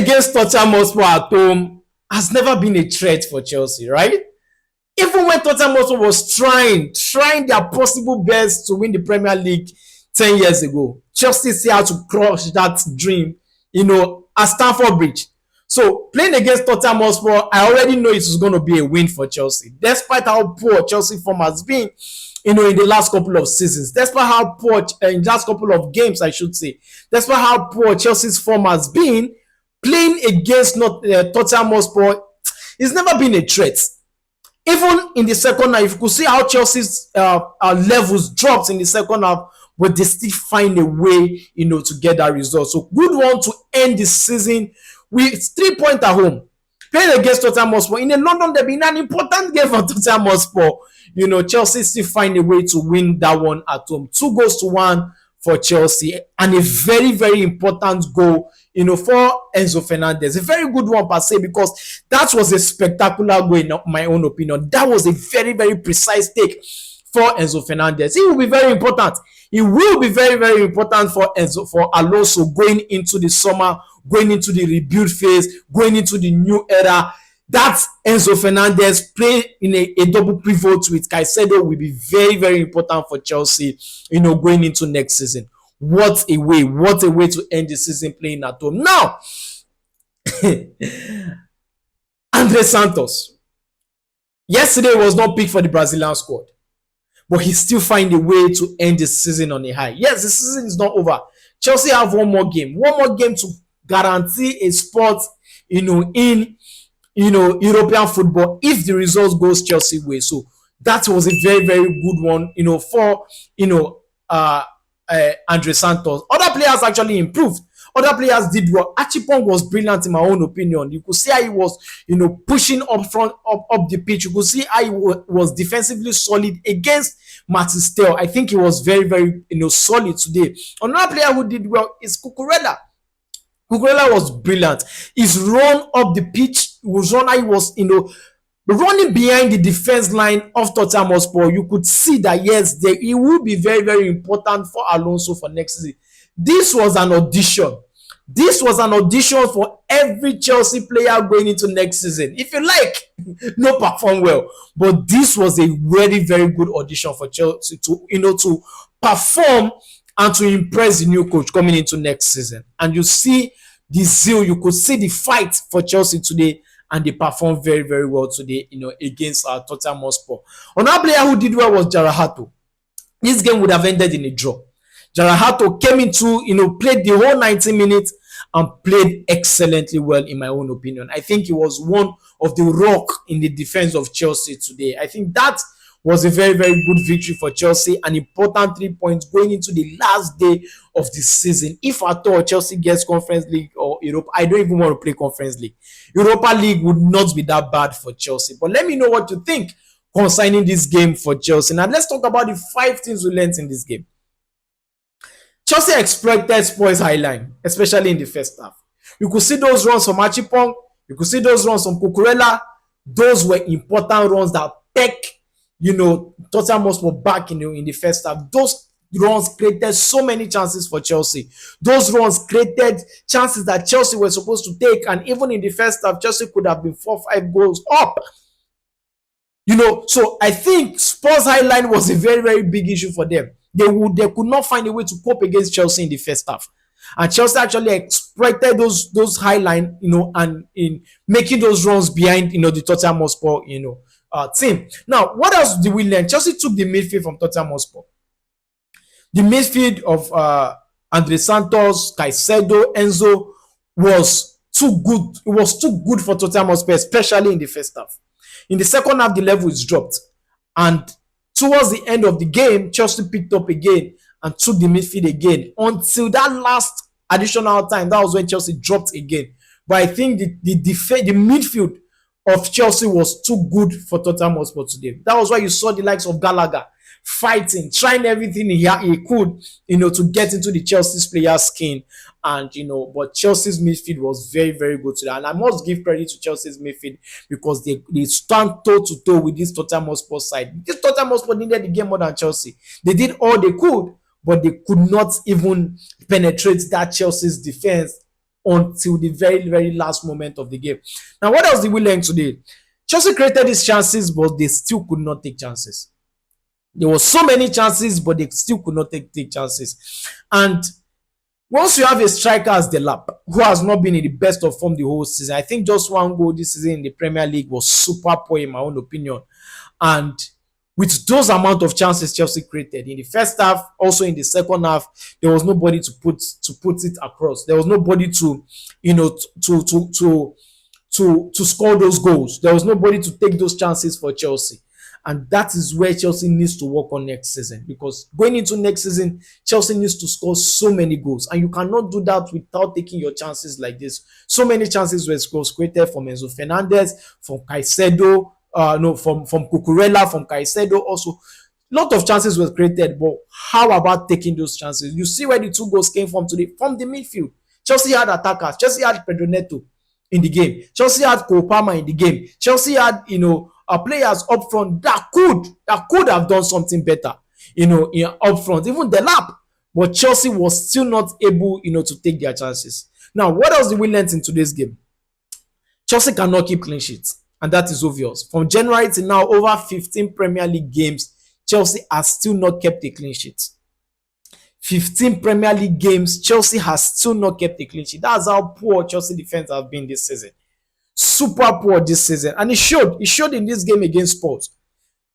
against Tottenham Hotspur at home has never been a threat for Chelsea, right? Even when Tottenham Hotspur was trying their possible best to win the Premier League 10 years ago, Chelsea still had to crush that dream, at Stamford Bridge. So playing against Tottenham Hotspur, I already know it was going to be a win for Chelsea, despite how poor Chelsea form has been, in the last couple of seasons, despite how poor in the last couple of games, I should say, despite how poor Chelsea's form has been, playing against Tottenham Hotspur, it's never been a threat. Even in the second half, you could see how Chelsea's levels dropped in the second half, but they still find a way, to get that result. So good one to end the season with 3 points at home. Playing against Tottenham Hotspur in a London derby, in an important game for Tottenham Hotspur, Chelsea still find a way to win that one at home. 2-1 for Chelsea, and a very, very important goal, for Enzo Fernández. A very good one per se, because that was a spectacular goal in my own opinion. That was a very, very precise take for Enzo Fernández. It will be very important. It will be very, very important for Alonso going into the summer, going into the rebuild phase, going into the new era. That Enzo Fernández play in a double pivot with Caicedo will be very, very important for Chelsea, going into next season. What a way to end the season playing at home. Now, Andrey Santos. Yesterday was not picked for the Brazilian squad, but he still find a way to end the season on a high. Yes, the season is not over. Chelsea have one more game to guarantee a spot, in European football if the results goes Chelsea way. So that was a very, very good one, for Andrey Santos. Other players actually improved. Other players did well. Achipong was brilliant in my own opinion. You could see how he was, pushing up front, up the pitch. You could see how he was defensively solid against Martin Stell. I think he was very, very, solid today. Another player who did well is Cucurella. Cucurella was brilliant. His run up the pitch was run. He was, running behind the defense line of Tottenham Hotspur. You could see that yes, it will be very, very important for Alonso for next season. This was an audition. This was an audition for every Chelsea player going into next season. If you like, no perform well, but this was a very, very good audition for Chelsea to, to perform and to impress the new coach coming into next season. And you see the zeal, you could see the fight for Chelsea today, and they performed very, very well today, against Tottenham Hotspur. Another player who did well was Jarahato. This game would have ended in a draw. Jarahato came into, played the whole 90 minutes and played excellently well in my own opinion. I think he was one of the rock in the defense of Chelsea today. I think that was a very, very good victory for Chelsea, an important 3 points going into the last day of the season. If at all Chelsea gets Conference League or Europe, I don't even want to play Conference League. Europa League would not be that bad for Chelsea. But let me know what you think concerning this game for Chelsea. Now let's talk about the 5 things we learned in this game. Chelsea exploited Spurs' high line, especially in the first half. You could see those runs from Achipong. You could see those runs from Cucurella. Those were important runs that take, Tottenham Hotspur back in the first half. Those runs created so many chances for Chelsea. Those runs created chances that Chelsea were supposed to take. And even in the first half, Chelsea could have been 4-5 goals up. So I think Spurs' high line was a very, very big issue for them. They could not find a way to cope against Chelsea in the first half. And Chelsea actually exploited those high line, and in making those runs behind, the Tottenham Hotspur, team. Now, what else did we learn? Chelsea took the midfield from Tottenham Hotspur. The midfield of Andrey Santos, Caicedo, Enzo was too good. It was too good for Tottenham Hotspur, especially in the first half. In the second half, the level is dropped. And towards the end of the game, Chelsea picked up again and took the midfield again until that last additional time. That was when Chelsea dropped again. But I think the midfield of Chelsea was too good for Tottenham Hotspur today. That was why you saw the likes of Gallagher fighting, trying everything he could, to get into the Chelsea's player's skin. And, but Chelsea's midfield was very, very good today. And I must give credit to Chelsea's midfield because they stand toe-to-toe with this Tottenham Hotspur side. This Tottenham Hotspur needed the game more than Chelsea. They did all they could, but they could not even penetrate that Chelsea's defense until the very, very last moment of the game. Now, what else did we learn today? Chelsea created these chances, but they still could not take chances. There were so many chances, but they still could not take chances. And once you have a striker as Delap, who has not been in the best of form the whole season, I think just one goal this season in the Premier League was super poor in my own opinion. And with those amount of chances Chelsea created in the first half, also in the second half, there was nobody to put it across. There was nobody to, to score those goals. There was nobody to take those chances for Chelsea. And that is where Chelsea needs to work on next season, because going into next season, Chelsea needs to score so many goals, and you cannot do that without taking your chances like this. So many chances were created from Enzo Fernández, from Caicedo, from Cucurella, from Caicedo also. A lot of chances were created, but how about taking those chances? You see where the 2 goals came from today? From the midfield. Chelsea had attackers. Chelsea had Pedro Neto in the game. Chelsea had Cole Palmer in the game. Chelsea had, players up front that could have done something better, up front, even the lap. But Chelsea was still not able, to take their chances. Now, what else did we learn in today's game? Chelsea cannot keep clean sheets, and that is obvious. From January to now, over 15 Premier League games, Chelsea has still not kept a clean sheet. 15 Premier League games, Chelsea has still not kept a clean sheet. That's how poor Chelsea defense has been this season. Super poor this season, and it showed in this game against Spurs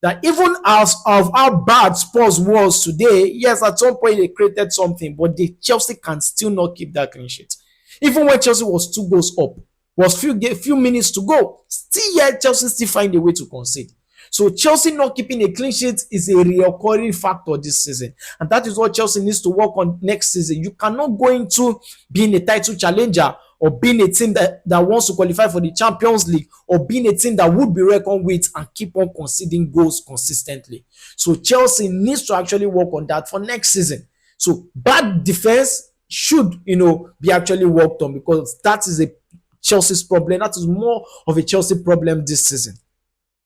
that even as of how bad Spurs was today, yes, at some point they created something, but Chelsea can still not keep that clean sheet. Even when Chelsea was 2 goals up, was few minutes to go, still yet Chelsea still find a way to concede. So Chelsea not keeping a clean sheet is a recurring factor this season, and that is what Chelsea needs to work on next season. You cannot go into being a title challenger, or being a team that wants to qualify for the Champions League, or being a team that would be reckoned with and keep on conceding goals consistently. So Chelsea needs to actually work on that for next season. So bad defense should, be actually worked on, because that is a Chelsea's problem. That is more of a Chelsea problem this season.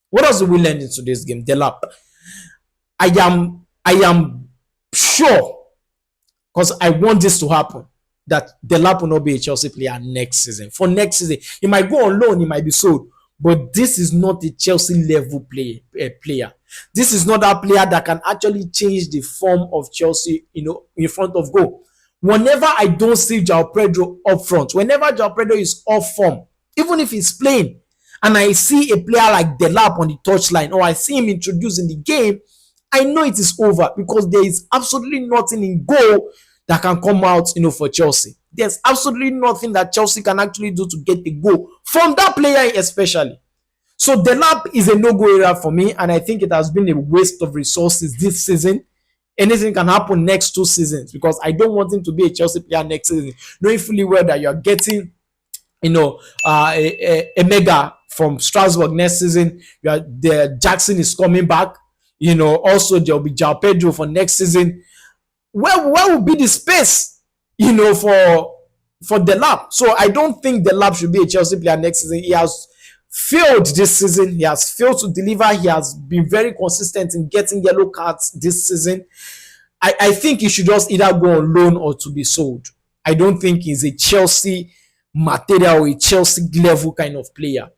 What else did we learn in today's game? Delap. I am sure, because I want this to happen, that Delap will not be a Chelsea player next season. For next season, he might go on loan, he might be sold, but this is not a Chelsea level player. This is not a player that can actually change the form of Chelsea, in front of goal. Whenever I don't see João Pedro up front, whenever João Pedro is off form, even if he's playing, and I see a player like Delap on the touchline, or I see him introduced in the game, I know it is over, because there is absolutely nothing in goal that can come out, for Chelsea. There's absolutely nothing that Chelsea can actually do to get the goal from that player especially. So Delap is a no-go area for me, and I think it has been a waste of resources this season. Anything can happen next 2 seasons, because I don't want him to be a Chelsea player next season, knowing fully well that you're getting, a mega from Strasbourg next season. The Jackson is coming back. Also there'll be João Pedro for next season. Where will be the space, for Delap? So I don't think Delap should be a Chelsea player next season. He has failed this season. He has failed to deliver. He has been very consistent in getting yellow cards this season. I think he should just either go on loan or to be sold. I don't think he's a Chelsea material or a Chelsea level kind of player.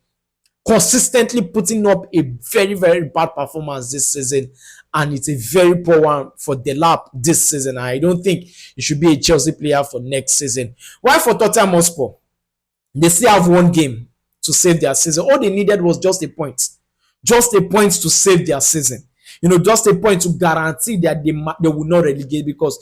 Consistently putting up a very, very bad performance this season, and it's a very poor one for Delap this season. I don't think he should be a Chelsea player for next season. Why for Tottenham Hotspur? They still have 1 game to save their season. All they needed was just a point. Just a point to save their season. Just a point to guarantee that they will not relegate, because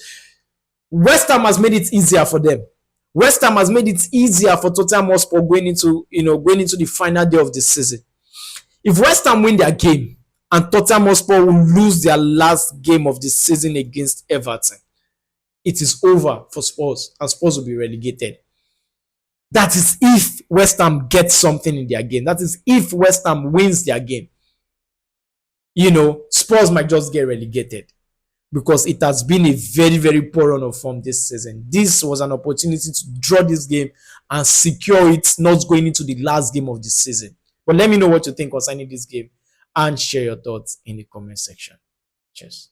West Ham has made it easier for them. West Ham has made it easier for Tottenham Hotspur going into the final day of the season. If West Ham win their game and Tottenham Hotspur will lose their last game of the season against Everton, it is over for Spurs, and Spurs will be relegated. That is if West Ham gets something in their game. That is if West Ham wins their game. Spurs might just get relegated, because it has been a very, very poor run of form this season. This was an opportunity to draw this game and secure it, not going into the last game of the season. But let me know what you think concerning this game, and share your thoughts in the comment section. Cheers.